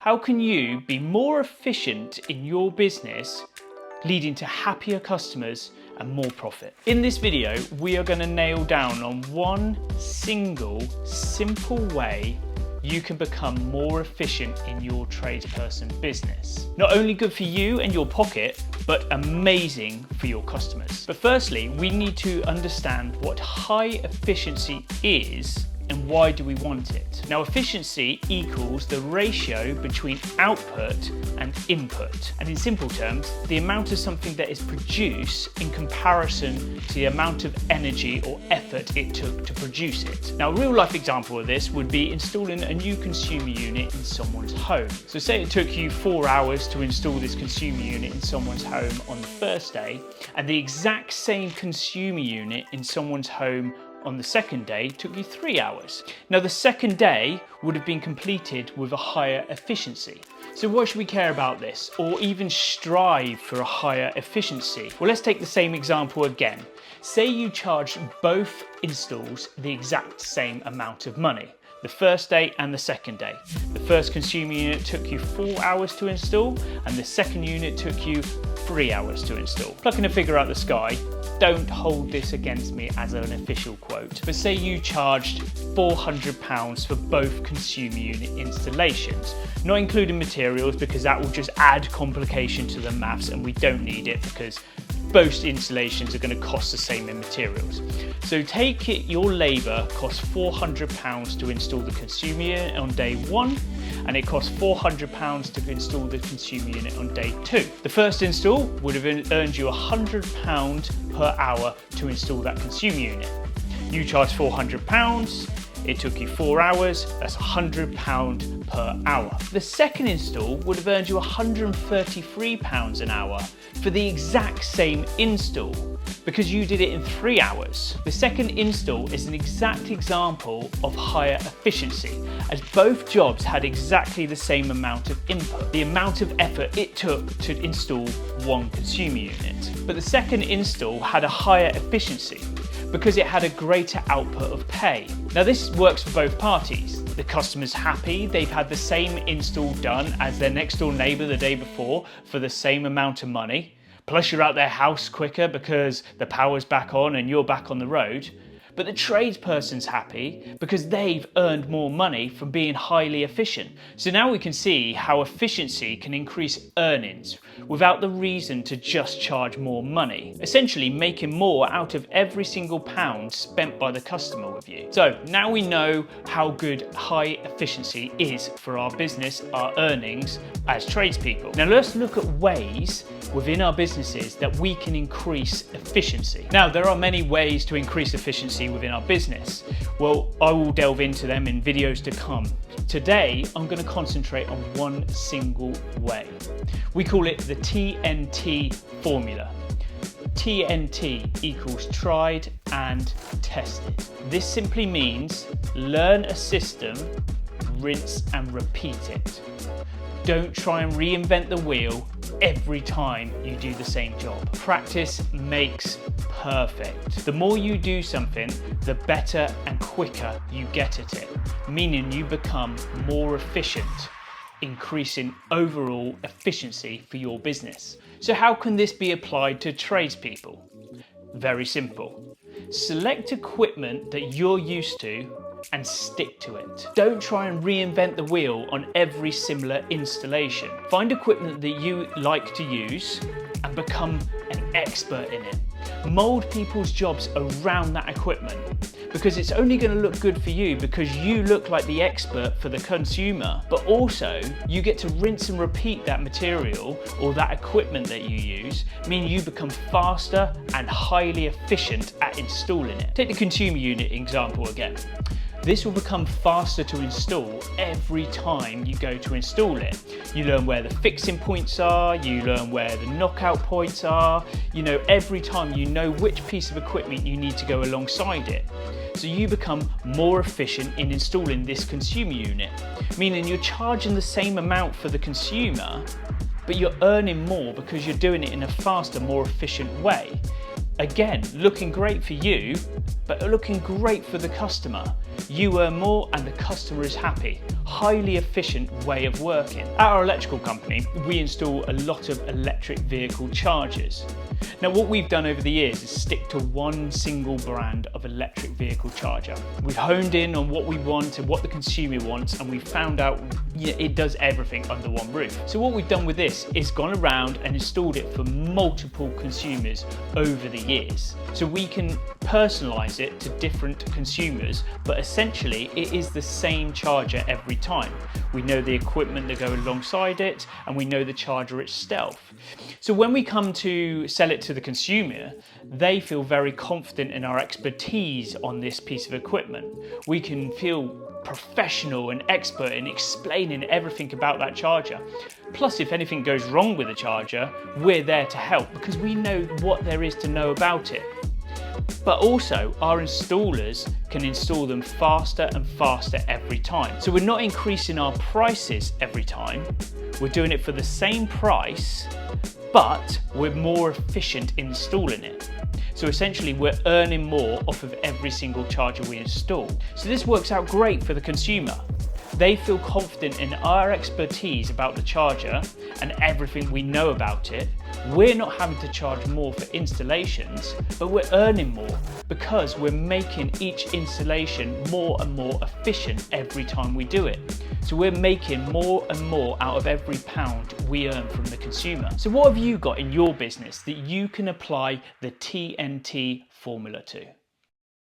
How can you be more efficient in your business, leading to happier customers and more profit? In this video, we are going to nail down on one single, simple way you can become more efficient in your tradesperson business. Not only good for you and your pocket, but amazing for your customers. But firstly, we need to understand what high efficiency is and why do we want it? Now, efficiency equals the ratio between output and input. And in simple terms, the amount of something that is produced in comparison to the amount of energy or effort it took to produce it. Now, a real life example of this would be installing a new consumer unit in someone's home. So say it took you 4 hours to install this consumer unit in someone's home on the first day, and the exact same consumer unit in someone's home on the second day took you 3 hours. Now, the second day would have been completed with a higher efficiency. So why should we care about this or even strive for a higher efficiency? Well, let's take the same example again. Say you charged both installs the exact same amount of money, the first day and the second day. The first consumer unit took you 4 hours to install and the second unit took you 3 hours to install. Plucking a figure out the sky, don't hold this against me as an official quote, but say you charged £400 for both consumer unit installations, not including materials because that will just add complication to the maths and we don't need it because both installations are going to cost the same in materials. So take it your labour costs £400 to install the consumer unit on day 1 and it costs £400 to install the consumer unit on day 2. The first install would have earned you £100 per hour to install that consumer unit. You charge £400, it took you 4 hours, that's £100 per hour. The second install would have earned you £133 an hour for the exact same install because you did it in 3 hours. The second install is an exact example of higher efficiency as both jobs had exactly the same amount of input, the amount of effort it took to install one consumer unit. But the second install had a higher efficiency because it had a greater output of pay. Now, this works for both parties. The customer's happy, they've had the same install done as their next door neighbour the day before for the same amount of money. Plus you're out their house quicker because the power's back on and you're back on the road. But the tradesperson's happy because they've earned more money from being highly efficient. So now we can see how efficiency can increase earnings without the reason to just charge more money, essentially making more out of every single pound spent by the customer with you. So now we know how good high efficiency is for our business, our earnings as tradespeople. Now let's look at ways within our businesses that we can increase efficiency. Now, there are many ways to increase efficiency within our business. Well, I will delve into them in videos to come. Today, I'm going to concentrate on one single way. We call it the TNT formula. TNT equals tried and tested. This simply means learn a system, rinse and repeat it. Don't try and reinvent the wheel every time you do the same job. Practice makes perfect. The more you do something, the better and quicker you get at it, meaning you become more efficient, increasing overall efficiency for your business. So how can this be applied to tradespeople? Very simple. Select equipment that you're used to and stick to it. Don't try and reinvent the wheel on every similar installation. Find equipment that you like to use and become an expert in it. Mold people's jobs around that equipment because it's only going to look good for you because you look like the expert for the consumer, but also you get to rinse and repeat that material or that equipment that you use, meaning you become faster and highly efficient at installing it. Take the consumer unit example again. This will become faster to install every time you go to install it. You learn where the fixing points are, you learn where the knockout points are, you know, every time you know which piece of equipment you need to go alongside it. So you become more efficient in installing this consumer unit, meaning you're charging the same amount for the consumer, but you're earning more because you're doing it in a faster, more efficient way. Again, looking great for you, but looking great for the customer. You earn more and the customer is happy. highly efficient way of working. At our electrical company, we install a lot of electric vehicle chargers. Now, what we've done over the years is stick to one single brand of electric vehicle charger. We've honed in on what we want and what the consumer wants, and we found out it does everything under one roof. So what we've done with this is gone around and installed it for multiple consumers over the years. So we can personalize it to different consumers, but essentially it is the same charger every time. We know the equipment that go alongside it, and we know the charger itself. So when we come to sell it to the consumer, they feel very confident in our expertise on this piece of equipment. We can feel professional and expert in explaining everything about that charger. Plus, if anything goes wrong with the charger, we're there to help because we know what there is to know about it. But also, our installers can install them faster and faster every time. So we're not increasing our prices every time. We're doing it for the same price, but we're more efficient in installing it. So essentially we're earning more off of every single charger we install. So this works out great for the consumer. They feel confident in our expertise about the charger and everything we know about it. We're not having to charge more for installations, but we're earning more because we're making each installation more and more efficient every time we do it. So we're making more and more out of every pound we earn from the consumer. So what have you got in your business that you can apply the TNT formula to?